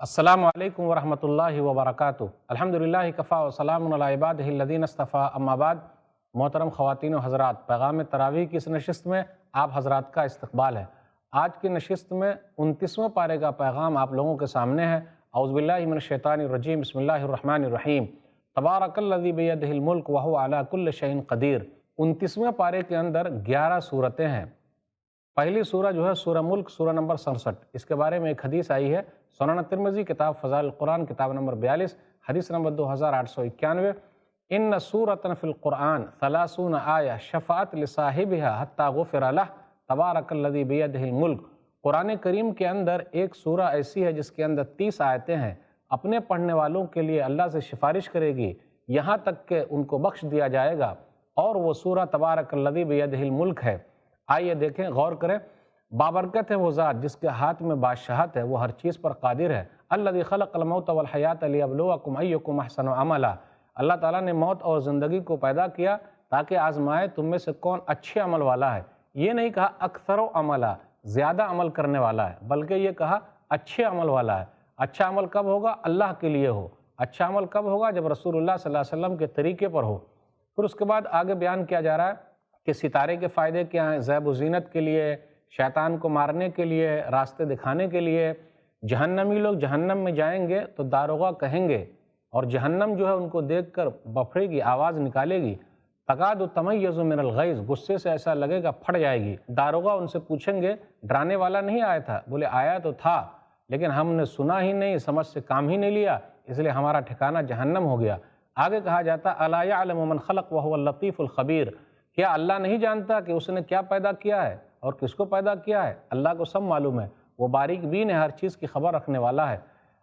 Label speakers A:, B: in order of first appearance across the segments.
A: السلام علیکم ورحمۃ اللہ وبرکاتہ۔ الحمدللہ کفا و سلام علی عبادہ الذین اصطفیٰ، اما بعد۔ محترم خواتین و حضرات، پیغام تراویح کی اس نشست میں آپ حضرات کا استقبال ہے۔ آج کی نشست میں 29ویں پارے کا پیغام آپ لوگوں کے سامنے ہے۔ اعوذ باللہ من الشیطان الرجیم، بسم اللہ الرحمن الرحیم۔ تبارک الذی بیدہ الملک وہو علی کل شیء قدیر۔ 29ویں پارے کے اندر 11 صورتیں ہیں۔ پہلی سورہ جو ہے سورہ ملک، سورہ نمبر 67۔ اس کے بارے میں ایک حدیث آئی ہے، سنن ترمذی کتاب فضائل القرآن کتاب نمبر 42، حدیث نمبر 2891۔ ان سورۃ فی القرآن 30 آیہ شفاعت لصاحبها حتی غفر لہ تبارک الذی بیدہ الملک۔ قرآن کریم کے اندر ایک سورہ ایسی ہے جس کے اندر 30 آیتیں ہیں، اپنے پڑھنے والوں کے لیے اللہ سے سفارش کرے گی یہاں تک کہ ان کو بخش دیا جائے گا، اور وہ سورہ تبارک الذی بیدہ الملک ہے۔ آئیے دیکھیں، غور کریں۔ بابرکت ہے وہ ذات جس کے ہاتھ میں بادشاہت ہے، وہ ہر چیز پر قادر ہے۔ الذی خلق الموت والحیات لیبلوکم ایکم احسن عملا۔ اللہ تعالیٰ نے موت اور زندگی کو پیدا کیا تاکہ آزمائے تم میں سے کون اچھے عمل والا ہے۔ یہ نہیں کہا اکثر و عملا، زیادہ عمل کرنے والا ہے، بلکہ یہ کہا اچھے عمل والا ہے۔ اچھا عمل کب ہوگا؟ اللہ کے لیے ہو۔ اچھا عمل کب ہوگا؟ جب رسول اللہ صلی اللہ علیہ وسلم کے طریقے پر ہو۔ پھر اس کے بعد آگے بیان کیا جا رہا ہے کہ ستارے کے فائدے کیا ہیں، زیب و زینت کے لیے، شیطان کو مارنے کے لیے، راستے دکھانے کے لیے۔ جہنمی لوگ جہنم میں جائیں گے تو داروغہ کہیں گے، اور جہنم جو ہے ان کو دیکھ کر بفڑے گی، آواز نکالے گی، تکاد تمیز من الغیظ، غصے سے ایسا لگے گا پھٹ جائے گی۔ داروغہ ان سے پوچھیں گے ڈرانے والا نہیں آیا تھا؟ بولے آیا تو تھا، لیکن ہم نے سنا ہی نہیں، سمجھ سے کام ہی نہیں لیا، اس لیے ہمارا ٹھکانہ جہنم ہو گیا۔ آگے کہا جاتا الا یعلم من خلق وهو اللطیف الخبیر۔ کیا اللہ نہیں جانتا کہ اس نے کیا پیدا کیا ہے اور کس کو پیدا کیا ہے؟ اللہ کو سب معلوم ہے، وہ باریک بین ہے، ہر چیز کی خبر رکھنے والا ہے۔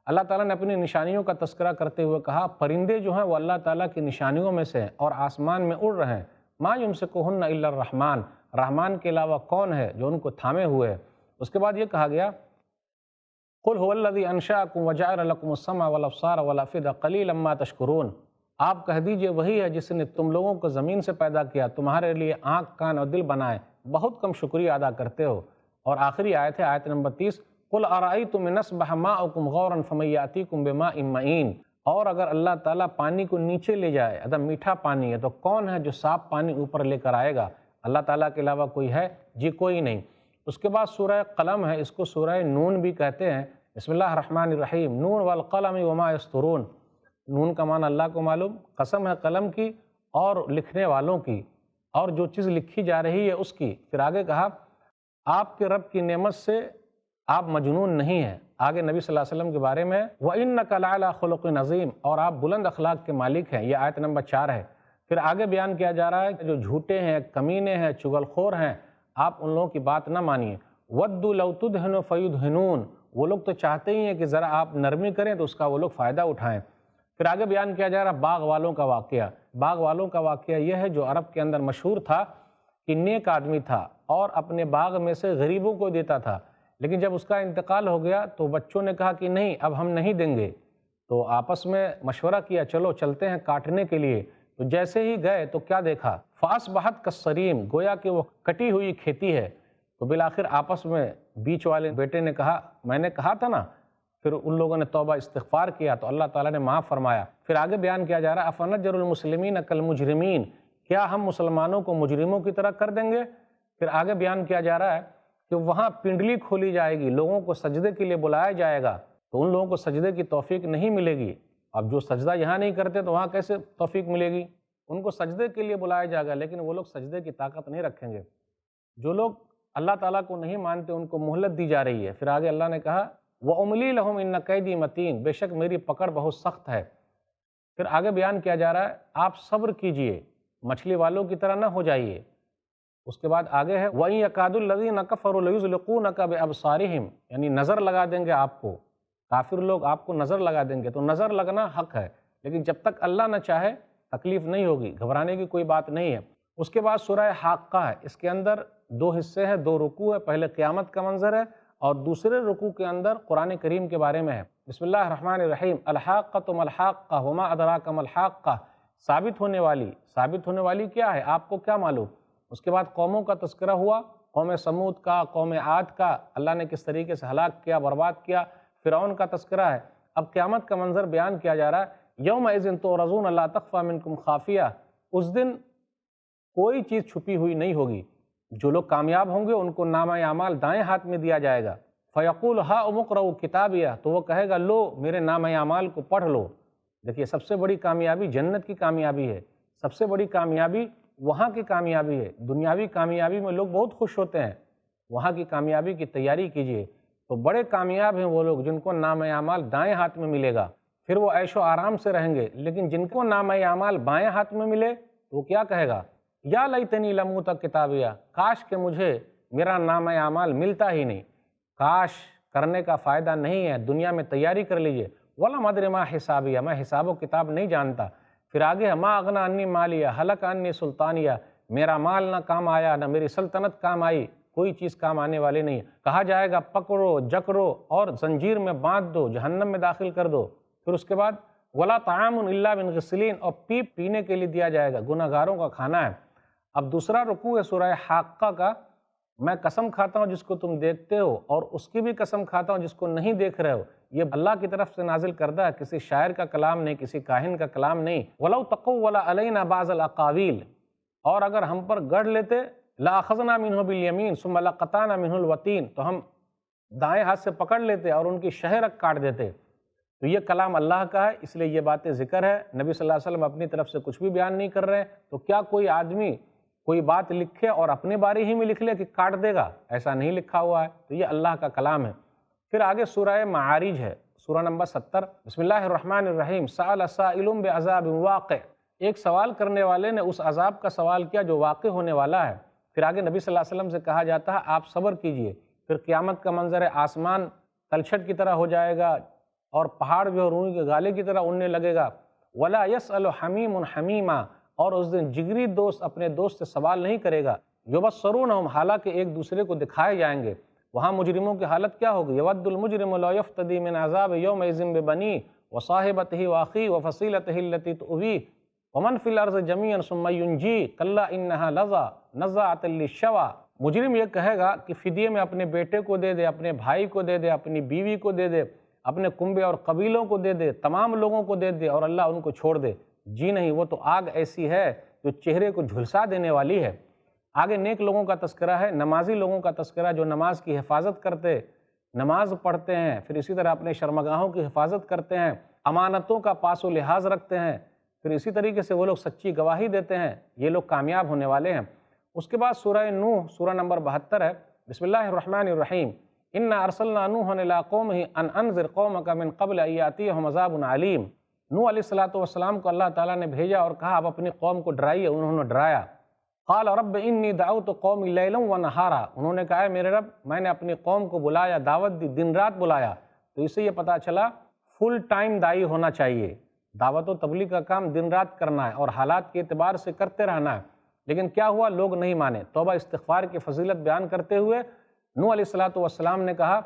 A: اللہ تعالیٰ نے اپنی نشانیوں کا تذکرہ کرتے ہوئے کہا پرندے جو ہیں وہ اللہ تعالیٰ کی نشانیوں میں سے ہیں اور آسمان میں اڑ رہے ہیں۔ ما یمسکہن الا الرحمن، رحمان کے علاوہ کون ہے جو ان کو تھامے ہوئے ہے؟ اس کے بعد یہ کہا گیا قل هو الذی انشأکم وجعل لکم السمع والابصار والافئدہ قلیلا ما تشکرون۔ آپ کہہ دیجئے وہی ہے جس نے تم لوگوں کو زمین سے پیدا کیا، تمہارے لیے آنکھ، کان اور دل بنائے، بہت کم شکریہ ادا کرتے ہو۔ اور آخری آیت ہے، آیت نمبر 30، قل ارأیتم ان اصبح ماؤکم غورا فمن یأتیکم بماء معین۔ اور اگر اللہ تعالیٰ پانی کو نیچے لے جائے، ادب میٹھا پانی ہے، تو کون ہے جو صاف پانی اوپر لے کر آئے گا؟ اللہ تعالیٰ کے علاوہ کوئی ہے؟ جی کوئی نہیں۔ اس کے بعد سورہ قلم ہے، اس کو سورہ نون بھی کہتے ہیں۔ بسم اللہ الرحمن الرحیم، نون والقلم وما یسطرون۔ نون کا معنی اللہ کو معلوم، قسم ہے قلم کی اور لکھنے والوں کی، اور جو چیز لکھی جا رہی ہے اس کی۔ پھر آگے کہا آپ کے رب کی نعمت سے آپ مجنون نہیں ہیں۔ آگے نبی صلی اللہ علیہ وسلم کے بارے میں وَإِنَّكَ لَعَلَىٰ خُلُقٍ عَظِيمٍ، اور آپ بلند اخلاق کے مالک ہیں، یہ آیت نمبر 4 ہے۔ پھر آگے بیان کیا جا رہا ہے کہ جو جھوٹے ہیں، کمینے ہیں، چغل خور ہیں، آپ ان لوگوں کی بات نہ مانیے۔ وَدُّوا لَوْ تُدْهِنُ فَيُدْهِنُونَ، وہ لوگ تو چاہتے ہی ہیں کہ ذرا آپ نرمی کریں تو اس کا وہ لوگ فائدہ اٹھائیں۔ پھر آگے بیان کیا جا رہا ہے باغ والوں کا واقعہ۔ باغ والوں کا واقعہ یہ ہے جو عرب کے اندر مشہور تھا کہ نیک آدمی تھا اور اپنے باغ میں سے غریبوں کو دیتا تھا، لیکن جب اس کا انتقال ہو گیا تو بچوں نے کہا کہ نہیں، اب ہم نہیں دیں گے۔ تو آپس میں مشورہ کیا، چلو چلتے ہیں کاٹنے کے لیے۔ تو جیسے ہی گئے تو کیا دیکھا؟ فَأَصْبَحَتْ كَالصَّرِيمِ، گویا کہ وہ کٹی ہوئی کھیتی ہے۔ تو بالآخر آپس میں بیچ والے بیٹے نے کہا میں نے کہا تھا نا۔ پھر ان لوگوں نے توبہ استغفار کیا تو اللہ تعالیٰ نے معاف فرمایا۔ پھر آگے بیان کیا جا رہا ہے افنجر المسلمین کالمجرمین، کیا ہم مسلمانوں کو مجرموں کی طرح کر دیں گے؟ پھر آگے بیان کیا جا رہا ہے کہ وہاں پنڈلی کھولی جائے گی، لوگوں کو سجدے کے لیے بلایا جائے گا، تو ان لوگوں کو سجدے کی توفیق نہیں ملے گی۔ اب جو سجدہ یہاں نہیں کرتے تو وہاں کیسے توفیق ملے گی؟ ان کو سجدے کے لیے بلایا جائے گا، لیکن وہ لوگ سجدے کی طاقت نہیں رکھیں گے۔ جو لوگ اللہ تعالیٰ کو نہیں مانتے ان کو مہلت دی جا رہی ہے۔ پھر آگے اللہ نے کہا وَأُمْلِي لَهُمْ إِنَّ كَيْدِي مَتِينٌ، بے شک میری پکڑ بہت سخت ہے۔ پھر آگے بیان کیا جا رہا ہے آپ صبر کیجئے، مچھلی والوں کی طرح نہ ہو جائیے۔ اس کے بعد آگے ہے وَإِن يَكَادُ الَّذِينَ كَفَرُوا لَيُزْلِقُونَكَ بِأَبْصَارِهِمْ، یعنی نظر لگا دیں گے آپ کو، کافر لوگ آپ کو نظر لگا دیں گے۔ تو نظر لگنا حق ہے، لیکن جب تک اللہ نہ چاہے تکلیف نہیں ہوگی، گھبرانے کی کوئی بات نہیں ہے۔ اس کے بعد سورہ حاقہ ہے، اس کے اندر 2 حصے ہیں، 2 رکوع ہے۔ پہلے قیامت کا منظر ہے اور دوسرے رکوع کے اندر قرآن کریم کے بارے میں ہے۔ بسم اللہ الرحمن الرحیم، الحاقۃ ما الحاقۃ وما ادراک ما الحاقۃ، ثابت ہونے والی کیا ہے، آپ کو کیا معلوم؟ اس کے بعد قوموں کا تذکرہ ہوا، قوم سمود کا، قوم عاد کا، اللہ نے کس طریقے سے ہلاک کیا، برباد کیا۔ فرعون کا تذکرہ ہے۔ اب قیامت کا منظر بیان کیا جا رہا ہے، یومئذ تعرضون لا تخفی منکم خافیہ، اس دن کوئی چیز چھپی ہوئی نہیں ہوگی۔ جو لوگ کامیاب ہوں گے ان کو نامہ اعمال دائیں ہاتھ میں دیا جائے گا، فیقول ہاؤم اقرؤوا کتابیہ، تو وہ کہے گا لو میرے نامہ اعمال کو پڑھ لو۔ دیکھیے سب سے بڑی کامیابی جنت کی کامیابی ہے، سب سے بڑی کامیابی وہاں کی کامیابی ہے۔ دنیاوی کامیابی میں لوگ بہت خوش ہوتے ہیں، وہاں کی کامیابی کی تیاری کیجیے۔ تو بڑے کامیاب ہیں وہ لوگ جن کو نامہ اعمال دائیں ہاتھ میں ملے گا، پھر وہ عیش و آرام سے رہیں گے۔ لیکن جن کو نامہ اعمال بائیں ہاتھ میں ملے تو وہ کیا کہے گا؟ یا لیتنی لم اوت کتابیہ، کاش کہ مجھے میرا نامہ اعمال ملتا ہی نہیں۔ کاش کرنے کا فائدہ نہیں ہے، دنیا میں تیاری کر لیجئے۔ وَلَمْ أَدْرِ مَا حِسَابِیہ، میں حساب و کتاب نہیں جانتا۔ پھر آگے ما اغنی عنی مالیہ ہلک عنی سلطانیہ، میرا مال نہ کام آیا، نہ میری سلطنت کام آئی، کوئی چیز کام آنے والی نہیں ہے۔ کہا جائے گا پکڑو جکڑو اور زنجیر میں باندھ دو، جہنم میں داخل کر دو۔ پھر اس کے بعد وَلَا طَعَامٌ إِلَّا مِنْ غِسْلِينَ، اور پینے کے لیے دیا جائے گا، گناہ گاروں کا کھانا ہے۔ اب دوسرا رکوع ہے سورہ حاقہ کا، میں قسم کھاتا ہوں جس کو تم دیکھتے ہو اور اس کی بھی قسم کھاتا ہوں جس کو نہیں دیکھ رہے ہو۔ یہ اللہ کی طرف سے نازل کردہ ہے، کسی شاعر کا کلام نہیں، کسی کاہن کا کلام نہیں۔ وَلَوْ تَقَوَّلَ عَلَيْنَا بَعْضَ الْأَقَاوِيلِ، اور اگر ہم پر گڑھ لیتے لَأَخَذْنَا مِنْهُ بِالْيَمِينِ ثُمَّ لَقَطَعْنَا مِنْهُ الْوَتِينَ، تو ہم دائیں ہاتھ سے پکڑ لیتے اور ان کی شہہ رگ کاٹ دیتے۔ تو یہ کلام اللہ کا ہے، اس لیے یہ باتیں ذکر ہے۔ نبی صلی اللہ علیہ وسلم اپنی طرف سے کچھ بھی بیان نہیں کر رہے، تو کیا کوئی آدمی کوئی بات لکھے اور اپنے بارے ہی میں لکھ لے کہ کاٹ دے گا؟ ایسا نہیں لکھا ہوا ہے، تو یہ اللہ کا کلام ہے۔ پھر آگے سورہ معارج ہے، سورہ نمبر 70، بسم اللہ الرحمن الرحیم، سأل سائل بعذاب واقع، ایک سوال کرنے والے نے اس عذاب کا سوال کیا جو واقع ہونے والا ہے۔ پھر آگے نبی صلی اللہ علیہ وسلم سے کہا جاتا ہے آپ صبر کیجئے۔ پھر قیامت کا منظر ہے، آسمان تلچھٹ کی طرح ہو جائے گا اور پہاڑ جو روئی کے گالے کی طرح اڑنے لگے گا۔ ولا يسأل حمیم حمیما، اور اس دن جگری دوست اپنے دوست سے سوال نہیں کرے گا۔ یبصرونہم، حالانکہ ایک دوسرے کو دکھائے جائیں گے۔ وہاں مجرموں کی حالت کیا ہوگی؟ یود المجرم لا یفتدی من عذاب یومئذ ببنیہ وصاحبتہ واخیہ وفصیلتہ التی تؤویہ ومن فی الارض جمیعا ثم ینجیہ کلا انہا لظی نزاعۃ للشوی، مجرم یہ کہے گا کہ فدیے میں اپنے بیٹے کو دے دے، اپنے بھائی کو دے دے، اپنی بیوی کو دے دے، اپنے کنبے اور قبیلوں کو دے دے، تمام لوگوں کو دے دے اور اللہ ان کو چھوڑ دے۔ جی نہیں، وہ تو آگ ایسی ہے جو چہرے کو جھلسا دینے والی ہے۔ آگے نیک لوگوں کا تذکرہ ہے، نمازی لوگوں کا تذکرہ جو نماز کی حفاظت کرتے، نماز پڑھتے ہیں، پھر اسی طرح اپنے شرمگاہوں کی حفاظت کرتے ہیں، امانتوں کا پاس و لحاظ رکھتے ہیں، پھر اسی طریقے سے وہ لوگ سچی گواہی دیتے ہیں، یہ لوگ کامیاب ہونے والے ہیں۔ اس کے بعد سورہ نوح، سورہ نمبر 72 ہے، بسم اللہ الرحمن الرحیم، انا ارسلنا نوحا الی قومہ ان انذر قومک من قبل ان یاتیہم عذاب علیم، نوح علیہ السلام کو اللہ تعالیٰ نے بھیجا اور کہا آپ اپنی قوم کو ڈرائیے، انہوں نے ڈرایا۔ قال رب انی دعوت قومی لیلا ونہارا، انہوں نے کہا ہے میرے رب میں نے اپنی قوم کو بلایا، دعوت دی، دن رات بلایا۔ تو اس سے یہ پتہ چلا فل ٹائم داعی ہونا چاہیے، دعوت و تبلیغ کا کام دن رات کرنا ہے اور حالات کے اعتبار سے کرتے رہنا ہے۔ لیکن کیا ہوا؟ لوگ نہیں مانے۔ توبہ استغفار کی فضیلت بیان کرتے ہوئے نوح علیہ السلام نے کہا،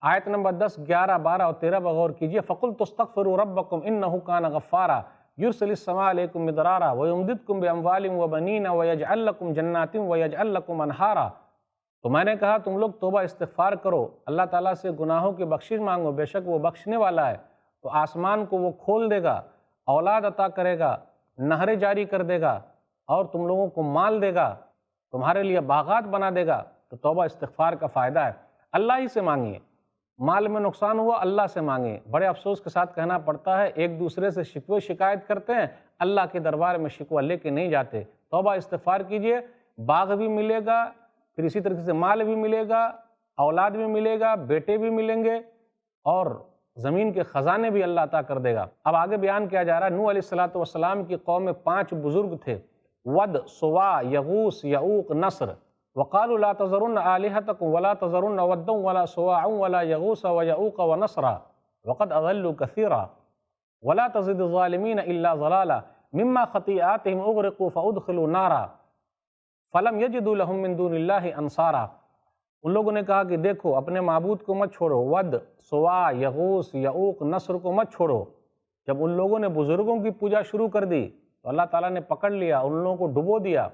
A: آیت نمبر 10، 11، 12 اور 13 پر غور کیجئے، فَقُلْتُ اسْتَغْفِرُوا رَبَّكُمْ إِنَّهُ كَانَ غَفَّارًا يُرْسِلِ السَّمَاءَ عَلَيْكُمْ مِدْرَارًا وَيُمْدِدْكُمْ بِأَمْوَالٍ وَبَنِينَ وَيَجْعَلْ لَكُمْ جَنَّاتٍ وَيَجْعَلْ لَكُمْ أَنْهَارًا۔ تو میں نے کہا تم لوگ توبہ استغفار کرو، اللہ تعالیٰ سے گناہوں کی بخشش مانگو، بے شک وہ بخشنے والا ہے۔ تو آسمان کو وہ کھول دے گا، اولاد عطا کرے گا، نہریں جاری کر دے گا اور تم لوگوں کو مال دے گا، تمہارے لیے باغات بنا دے گا۔ تو توبہ استغفار کا فائدہ ہے، اللہ ہی سے مانگیے۔ مال میں نقصان ہوا، اللہ سے مانگیں۔ بڑے افسوس کے ساتھ کہنا پڑتا ہے ایک دوسرے سے شکوے شکایت کرتے ہیں، اللہ کے دربار میں شکوہ لے کے نہیں جاتے۔ توبہ استغفار کیجئے، باغ بھی ملے گا، پھر اسی طریقے سے مال بھی ملے گا، اولاد بھی ملے گا، بیٹے بھی ملیں گے اور زمین کے خزانے بھی اللہ عطا کر دے گا۔ اب آگے بیان کیا جا رہا ہے، نوح علیہ السلام کی قوم میں 5 بزرگ تھے، ود، سوا، یغوث، یعوق، نصر۔ وقالوا لا تذرن آلهتكم ولا تذرن ودا ولا سواعا ولا يغوث ويعوق ونصرا وقد اضلوا كثيرا ولا تزد الظالمين الا ضلالا مما خطيئاتهم اغرقوا فادخلوا نارا فلم يجدوا لهم من دون الله انصارا۔ ان لوگوں نے کہا کہ دیکھو اپنے معبود کو مت چھوڑو، ود، سوا، یغوث، یعوق، نصر کو مت چھوڑو۔ جب ان لوگوں نے بزرگوں کی پوجا شروع کر دی تو اللہ تعالیٰ نے پکڑ لیا، ان لوگوں کو ڈبو دیا۔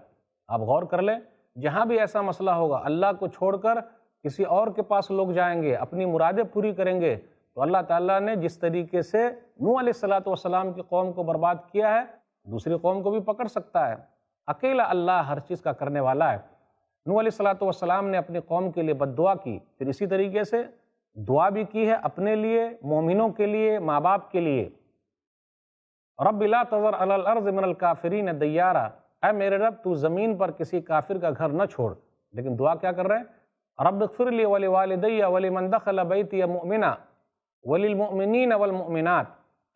A: آپ غور کر لیں، جہاں بھی ایسا مسئلہ ہوگا، اللہ کو چھوڑ کر کسی اور کے پاس لوگ جائیں گے، اپنی مرادیں پوری کریں گے، تو اللہ تعالیٰ نے جس طریقے سے نوح علیہ السلام کی قوم کو برباد کیا ہے دوسری قوم کو بھی پکڑ سکتا ہے۔ اکیلا اللہ ہر چیز کا کرنے والا ہے۔ نوح علیہ السلام نے اپنی قوم کے لیے بد دعا کی، پھر اسی طریقے سے دعا بھی کی ہے اپنے لیے، مومنوں کے لیے، ماں باپ کے لیے۔ رب لا تذر علی الارض من الکافرین دیارا، اے میرے رب تو زمین پر کسی کافر کا گھر نہ چھوڑ۔ لیکن دعا کیا کر رہے ہیں؟ رب اغفر لی ولوالدی ولمن دخل بیتی مؤمنا وللمؤمنین والمؤمنات،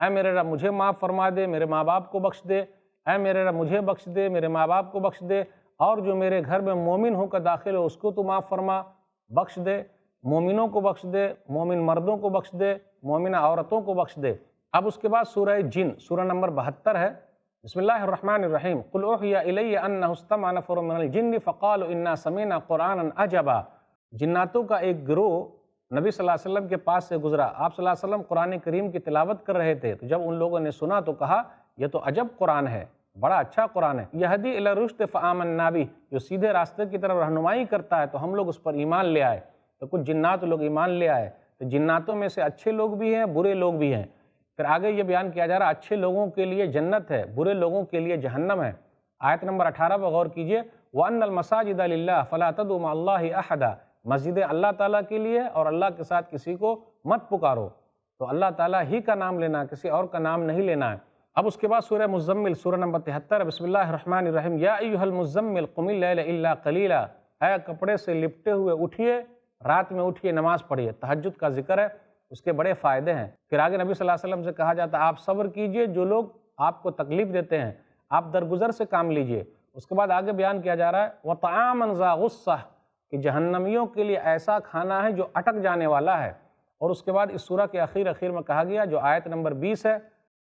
A: اے میرے رب مجھے معاف فرما دے، میرے ماں باپ کو بخش دے، اے میرے رب مجھے بخش دے، میرے ماں باپ کو بخش دے، اور جو میرے گھر میں مومن ہو کر داخل ہو اس کو تو معاف فرما، بخش دے، مومنوں کو بخش دے، مومن مردوں کو بخش دے، مومنہ عورتوں کو بخش دے۔ اب اس کے بعد سورہ جن، سورہ نمبر 72 ہے۔ بسم اللہ الرحمن الرحیم، قل اوحی الی انہ استمع نفر من الجن فقالوا انا سمعنا قرآنا عجبا۔ جناتوں کا ایک گروہ نبی صلی اللہ علیہ وسلم کے پاس سے گزرا، آپ صلی اللہ علیہ وسلم قرآن کریم کی تلاوت کر رہے تھے، تو جب ان لوگوں نے سنا تو کہا یہ تو عجب قرآن ہے، بڑا اچھا قرآن ہے۔ یہدی الی الرشد فآمنا بہ، جو سیدھے راستے کی طرف رہنمائی کرتا ہے تو ہم لوگ اس پر ایمان لے آئے۔ تو کچھ جنات لوگ ایمان لے آئے، تو جناتوں میں سے اچھے لوگ بھی ہیں، برے لوگ بھی ہیں۔ پھر آگے یہ بیان کیا جا رہا ہے اچھے لوگوں کے لیے جنت ہے، برے لوگوں کے لیے جہنم ہے۔ آیت نمبر 18 پر غور کیجئے، وَأَنَّ الْمَسَاجِدَ لِلَّهِ فَلَا تَدْعُوا مَعَ اللَّهِ أَحَدًا، مسجدیں اللہ تعالیٰ کے لیے اور اللہ کے ساتھ کسی کو مت پکارو، تو اللہ تعالیٰ ہی کا نام لینا، کسی اور کا نام نہیں لینا ہے۔ اب اس کے بعد سورہ مزمل، سورہ نمبر 73، بسم اللہ الرحمن الرحیم، یا ایھا المزمل قم اللیل الا قلیلا، اے کپڑے سے لپٹے ہوئے اٹھیے، رات میں اٹھیے، نماز پڑھیے۔ تہجد کا ذکر ہے، اس کے بڑے فائدے ہیں۔ پھر آگے نبی صلی اللہ علیہ وسلم سے کہا جاتا ہے آپ صبر کیجئے، جو لوگ آپ کو تکلیف دیتے ہیں آپ درگزر سے کام لیجئے۔ اس کے بعد آگے بیان کیا جا رہا ہے وَطَعَامًا ذَا غُصَّةٍ، کہ جہنمیوں کے لیے ایسا کھانا ہے جو اٹک جانے والا ہے۔ اور اس کے بعد اس سورہ کے اخیر میں کہا گیا جو آیت نمبر 20 ہے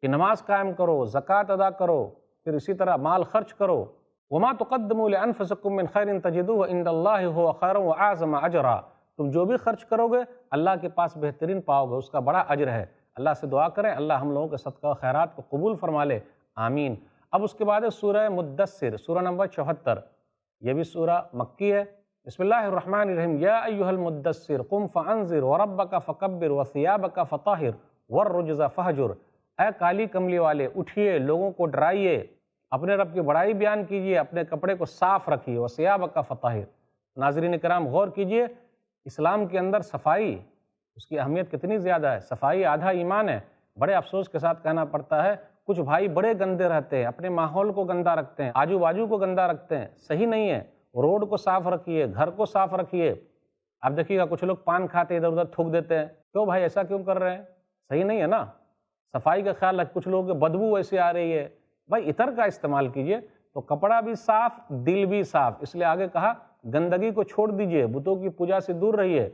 A: کہ نماز قائم کرو، زکوٰۃ ادا کرو، پھر اسی طرح مال خرچ کرو۔ وَمَا تُقَدِّمُوا لِأَنفُسِكُم مِّن خَيْرٍ تَجِدُوهُ عِندَ اللَّهِ هُوَ خَيْرًا وَأَعْظَمَ أَجْرًا، تم جو بھی خرچ کرو گے اللہ کے پاس بہترین پاؤ گے، اس کا بڑا اجر ہے۔ اللہ سے دعا کریں اللہ ہم لوگوں کے صدقہ و خیرات کو قبول فرما لے، آمین۔ اب اس کے بعد ہے سورہ مدثر، سورہ نمبر 74، یہ بھی سورہ مکی ہے۔ بسم اللہ الرحمن الرحیم، یا ایھا المدثر قم فانذر وربک فکبر وثیابک فطہر والرجز فہجر، اے کالی کملی والے اٹھیے، لوگوں کو ڈرائیے، اپنے رب کی بڑائی بیان کیجیے، اپنے کپڑے کو صاف رکھیے، وثیابک فطہر۔ ناظرین کرام غور کیجیے، اسلام کے اندر صفائی، اس کی اہمیت کتنی زیادہ ہے۔ صفائی آدھا ایمان ہے۔ بڑے افسوس کے ساتھ کہنا پڑتا ہے کچھ بھائی بڑے گندے رہتے ہیں، اپنے ماحول کو گندہ رکھتے ہیں، آجو باجو کو گندہ رکھتے ہیں، صحیح نہیں ہے۔ روڈ کو صاف رکھیے، گھر کو صاف رکھیے۔ آپ دیکھیے گا کچھ لوگ پان کھاتے ادھر ادھر تھوک دیتے ہیں، کیوں بھائی ایسا کیوں کر رہے ہیں؟ صحیح نہیں ہے نا۔ صفائی کا خیال رکھ، کچھ لوگوں کے بدبو ایسے آ رہی ہے، بھائی عطر کا استعمال کیجئے تو کپڑا بھی صاف، دل بھی صاف۔ اس لیے آگے کہا گندگی کو چھوڑ دیجئے، بتوں کی پوجا سے دور رہیے۔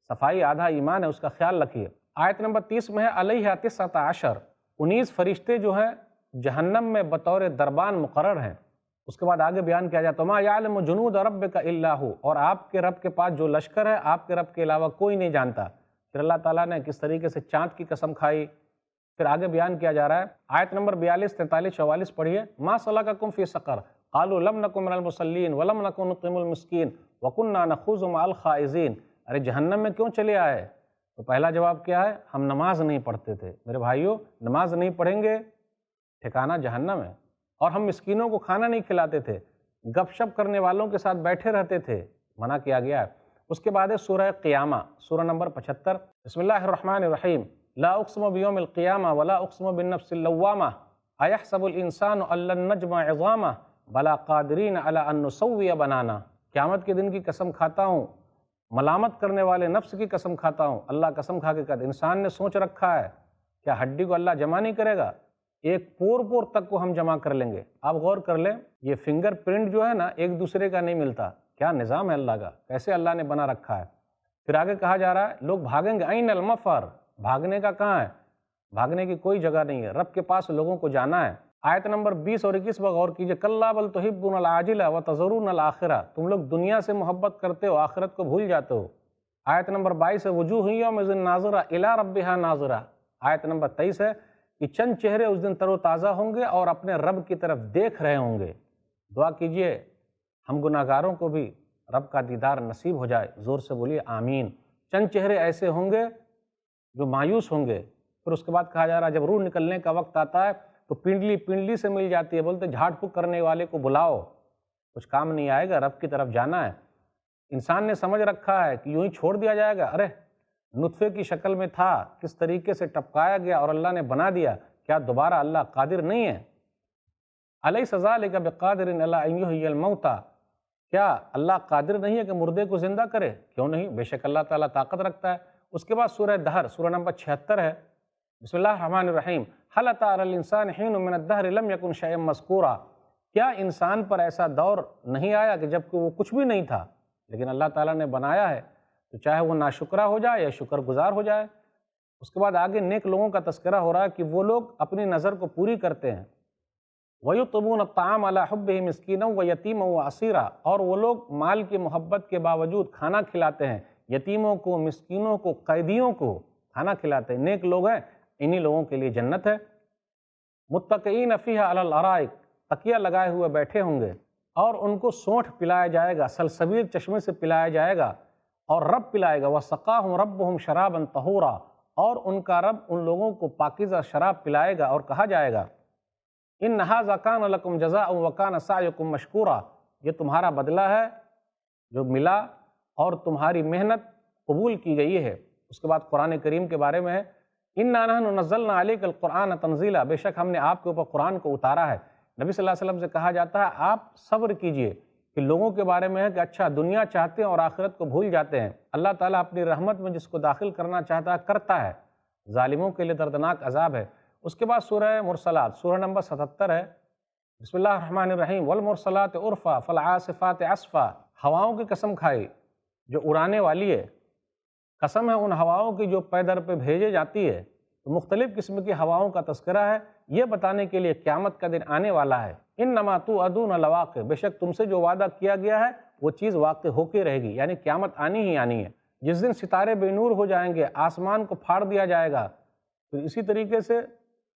A: صفائی آدھا ایمان ہے، اس کا خیال رکھیے۔ آیت نمبر 30 میں ہے علیہ 19 19 فرشتے جو ہیں جہنم میں بطور دربان مقرر ہیں۔ اس کے بعد آگے بیان کیا جاتا ہے ما یعلم جنود ربک الا ھو، اور آپ کے رب کے پاس جو لشکر ہے آپ کے رب کے علاوہ کوئی نہیں جانتا۔ پھر اللہ تعالیٰ نے کس طریقے سے چاند کی قسم کھائی، پھر آگے بیان کیا جا رہا ہے آیت نمبر 42 43 44 پڑھیے، ما سلککم فی سقر قالوا لم نکن من المصلین ولم نکن نطعم المسکین وکنا نخوض مع الخائضین، ارے جہنم میں کیوں چلے آئے؟ تو پہلا جواب کیا ہے؟ ہم نماز نہیں پڑھتے تھے۔ میرے بھائیوں، نماز نہیں پڑھیں گے ٹھکانہ جہنم ہے۔ اور ہم مسکینوں کو کھانا نہیں کھلاتے تھے، گپ شپ کرنے والوں کے ساتھ بیٹھے رہتے تھے، منع کیا گیا ہے۔ اس کے بعد ہے سورہ قیامہ، سورہ نمبر 75، بسم اللہ الرحمن الرحیم، لا اقسم بیوم القیامہ ولا اقسم بالنفس اللوامہ ایحسب الانسان ان لن نجمع عظامہ بلا قادرین علی ان نسوی بنانا، قیامت کے دن کی قسم کھاتا ہوں، ملامت کرنے والے نفس کی قسم کھاتا ہوں۔ اللہ قسم کھا کے کہتا ہے انسان نے سوچ رکھا ہے کیا ہڈی کو اللہ جمع نہیں کرے گا؟ ایک پور تک کو ہم جمع کر لیں گے۔ آپ غور کر لیں، یہ فنگر پرنٹ جو ہے نا ایک دوسرے کا نہیں ملتا، کیا نظام ہے اللہ کا، کیسے اللہ نے بنا رکھا ہے۔ پھر آگے کہا جا رہا ہے لوگ بھاگیں گے، این المفر، بھاگنے کا کہاں ہے؟ بھاگنے کی کوئی جگہ نہیں ہے، رب کے پاس لوگوں کو جانا ہے۔ آیت نمبر 20 اور 21 پر غور کیجئے، کلا بل تحبون العاجلہ وتذرون الآخرہ، تم لوگ دنیا سے محبت کرتے ہو، آخرت کو بھول جاتے ہو۔ آیت نمبر 22 ہے وجوہ یومئذ ناظرہ الی ربہا ناظرہ۔ آیت نمبر 23 ہے کہ چند چہرے اس دن تر و تازہ ہوں گے اور اپنے رب کی طرف دیکھ رہے ہوں گے۔ دعا کیجئے ہم گناہگاروں کو بھی رب کا دیدار نصیب ہو جائے، زور سے بولیے آمین۔ چند چہرے ایسے ہوں گے جو مایوس ہوں گے۔ پھر اس کے بعد کہا جا رہا ہے جب روح نکلنے کا وقت آتا ہے تو پنڈلی پنڈلی سے مل جاتی ہے، بولتے جھاڑ پھونک کرنے والے کو بلاؤ، کچھ کام نہیں آئے گا، رب کی طرف جانا ہے۔ انسان نے سمجھ رکھا ہے کہ یوں ہی چھوڑ دیا جائے گا، ارے نطفے کی شکل میں تھا، کس طریقے سے ٹپکایا گیا اور اللہ نے بنا دیا، کیا دوبارہ اللہ قادر نہیں ہے؟ الیس ذالک بقادر علی ان یحیی الموتى، کیا اللہ قادر نہیں ہے کہ مردے کو زندہ کرے؟ کیوں نہیں، بے شک اللہ تعالیٰ طاقت رکھتا ہے۔ اس کے بعد سورہ دہر، سورہ نمبر 76 ہے، بسم اللہ الرحمن الرحیم، هل اتى على الانسان حين من الدهر لم يكن شيئا مذکورا، کیا انسان پر ایسا دور نہیں آیا کہ جب کہ وہ کچھ بھی نہیں تھا، لیکن اللہ تعالیٰ نے بنایا ہے، تو چاہے وہ ناشکرہ ہو جائے یا شکر گزار ہو جائے۔ اس کے بعد آگے نیک لوگوں کا تذکرہ ہو رہا ہے کہ وہ لوگ اپنی نظر کو پوری کرتے ہیں۔ وَيُطْعِمُونَ الطَّعَامَ عَلَىٰ حُبِّهِ مِسْكِينًا وَيَتِيمًا وَأَسِيرًا، اور وہ لوگ مال کی محبت کے باوجود کھانا کھلاتے ہیں، یتیموں کو، مسکینوں کو، قیدیوں کو کھانا کھلاتے ہیں۔ نیک لوگ ہیں، انہی لوگوں کے لیے جنت ہے۔ مُتَّكِئِينَ فِيهَا عَلَى الْأَرَائِكِ، تکیہ لگائے ہوئے بیٹھے ہوں گے، اور ان کو سونٹھ پلایا جائے گا، سلسبیل چشمے سے پلایا جائے گا، اور رب پلائے گا۔ وَسَقَاهُمْ رَبُّهُمْ شَرَابًا طَهُورًا، اور ان کا رب ان لوگوں کو پاکیزہ شراب پلائے گا، اور کہا جائے گا ان ھذا کان لکم جزاء وکان سعیکم مشکورا، یہ تمہارا بدلہ ہے جو ملا اور تمہاری محنت قبول کی گئی ہے۔ اس کے بعد قرآن کریم کے بارے میں ہے انا نحن نزلنا علیک القرآن تنزیلا، بے شک ہم نے آپ کے اوپر قرآن کو اتارا ہے۔ نبی صلی اللہ علیہ وسلم سے کہا جاتا ہے آپ صبر کیجئے، کہ لوگوں کے بارے میں ہے کہ اچھا دنیا چاہتے ہیں اور آخرت کو بھول جاتے ہیں۔ اللہ تعالیٰ اپنی رحمت میں جس کو داخل کرنا چاہتا ہے کرتا ہے، ظالموں کے لیے دردناک عذاب ہے۔ اس کے بعد سورہ مرسلات، سورہ نمبر 77 ہے، بسم اللہ الرحمن الرحیم، والمرسلات عرفا فالعاصفات عصفا، ہواؤں کی قسم کھائی جو اڑانے والی ہے، قسم ہے ان ہواؤں کی جو پے در پہ بھیجے جاتی ہے۔ تو مختلف قسم کی ہواؤں کا تذکرہ ہے، یہ بتانے کے لیے قیامت کا دن آنے والا ہے۔ انما توعدون لواقع، بے شک تم سے جو وعدہ کیا گیا ہے وہ چیز واقع ہو کے رہے گی، یعنی قیامت آنی ہی آنی ہے۔ جس دن ستارے بے نور ہو جائیں گے، آسمان کو پھاڑ دیا جائے گا، پھر اسی طریقے سے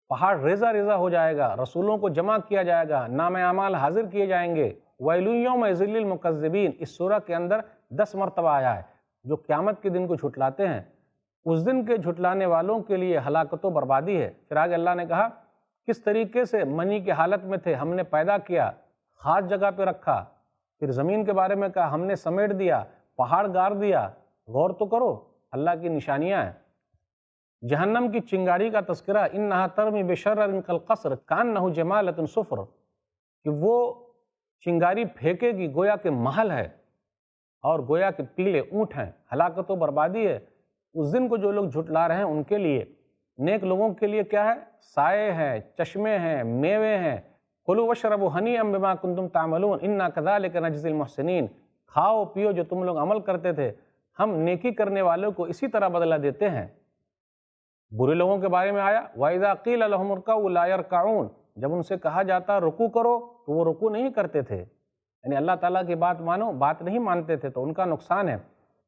A: پہاڑ ریزہ ریزہ ہو جائے گا، رسولوں کو جمع کیا جائے گا، نام اعمال حاضر کیے جائیں گے۔ وَيْلٌ يَوْمَئِذٍ لِّلْمُكَذِّبِينَ، اس سورہ کے اندر 10 مرتبہ آیا ہے، جو قیامت کے دن کو جھٹلاتے ہیں، اس دن کے جھٹلانے والوں کے لیے ہلاکت و بربادی ہے۔ پھر آگے اللہ نے کہا کس طریقے سے منی کی حالت میں تھے، ہم نے پیدا کیا، خاص جگہ پہ رکھا، پھر زمین کے بارے میں کہا ہم نے سمیٹ دیا، پہاڑ گار دیا، غور تو کرو، اللہ کی نشانیاں ہیں۔ جہنم کی چنگاری کا تذکرہ انہا ترمی بشرر کالقصر کانہ جمالۃ صفر، کہ وہ چنگاری پھینکے گی گویا کہ محل ہے اور گویا کہ پیلے اونٹ ہیں۔ ہلاکت و بربادی ہے اس دن کو جو لوگ جھٹلا رہے ہیں ان کے لیے۔ نیک لوگوں کے لیے کیا ہے؟ سائے ہیں، چشمے ہیں، میوے ہیں۔ کلوا واشربوا ہنیئا بما کنتم تعملون انا کذالک نجزی المحسنین، کھاؤ پیو جو تم لوگ عمل کرتے تھے، ہم نیکی کرنے والوں کو اسی طرح بدلہ دیتے ہیں۔ برے لوگوں کے بارے میں آیا وَإِذَا قِيلَ لَهُمُ ارْكَعُوا لَا يَرْكَعُونَ، جب ان سے کہا جاتا رکوع کرو تو وہ رکوع نہیں کرتے تھے، یعنی اللہ تعالیٰ کی بات مانو، بات نہیں مانتے تھے تو ان کا نقصان ہے۔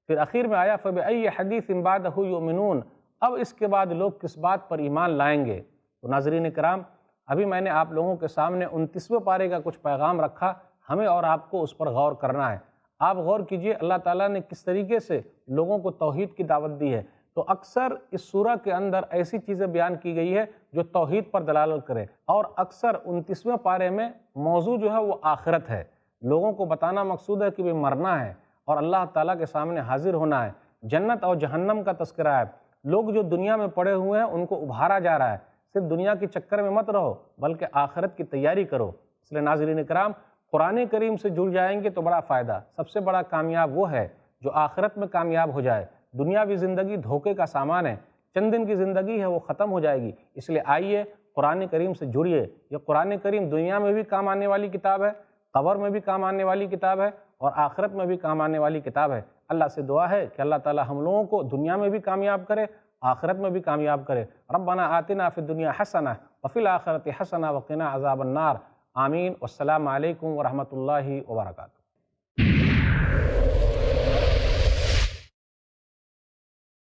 A: پھر اخیر میں آیا فَبِأَيِّ حَدِيثٍ بَعْدَهُ يُؤْمِنُونَ، اب اس کے بعد لوگ کس بات پر ایمان لائیں گے؟ تو ناظرین کرام، ابھی میں نے آپ لوگوں کے سامنے 29ویں پارے کا کچھ پیغام رکھا، ہمیں اور آپ کو اس پر غور کرنا ہے۔ آپ غور کیجئے اللہ تعالیٰ نے کس طریقے سے لوگوں کو توحید کی دعوت دی ہے۔ تو اکثر اس سورہ کے اندر ایسی چیزیں بیان کی گئی ہے جو توحید پر دلالت کرے، اور اکثر 29ویں پارے میں موضوع جو ہے وہ آخرت ہے۔ لوگوں کو بتانا مقصود ہے کہ بھی مرنا ہے اور اللہ تعالیٰ کے سامنے حاضر ہونا ہے۔ جنت اور جہنم کا تذکرہ ہے۔ لوگ جو دنیا میں پڑے ہوئے ہیں ان کو ابھارا جا رہا ہے، صرف دنیا کے چکر میں مت رہو بلکہ آخرت کی تیاری کرو۔ اس لیے ناظرین کرام، قرآن کریم سے جڑ جائیں گے تو بڑا فائدہ۔ سب سے بڑا کامیاب وہ ہے جو آخرت میں کامیاب ہو جائے۔ دنیاوی زندگی دھوکے کا سامان ہے، چند دن کی زندگی ہے وہ ختم ہو جائے گی۔ اس لیے آئیے قرآن کریم سے جڑیے۔ یہ قرآن کریم دنیا میں بھی کام آنے والی کتاب ہے، قبر میں بھی کام آنے والی کتاب ہے، اور آخرت میں بھی کام آنے والی کتاب ہے۔ اللہ سے دعا ہے کہ اللہ تعالی ہم لوگوں کو دنیا میں بھی کامیاب کرے، آخرت میں بھی کامیاب کرے۔ ربنا آتنا فی الدنیا حسنہ وفی الآخرۃ حسنہ وقنا عذاب النار۔ آمین۔ والسلام علیکم ورحمۃ اللہ وبرکاتہ۔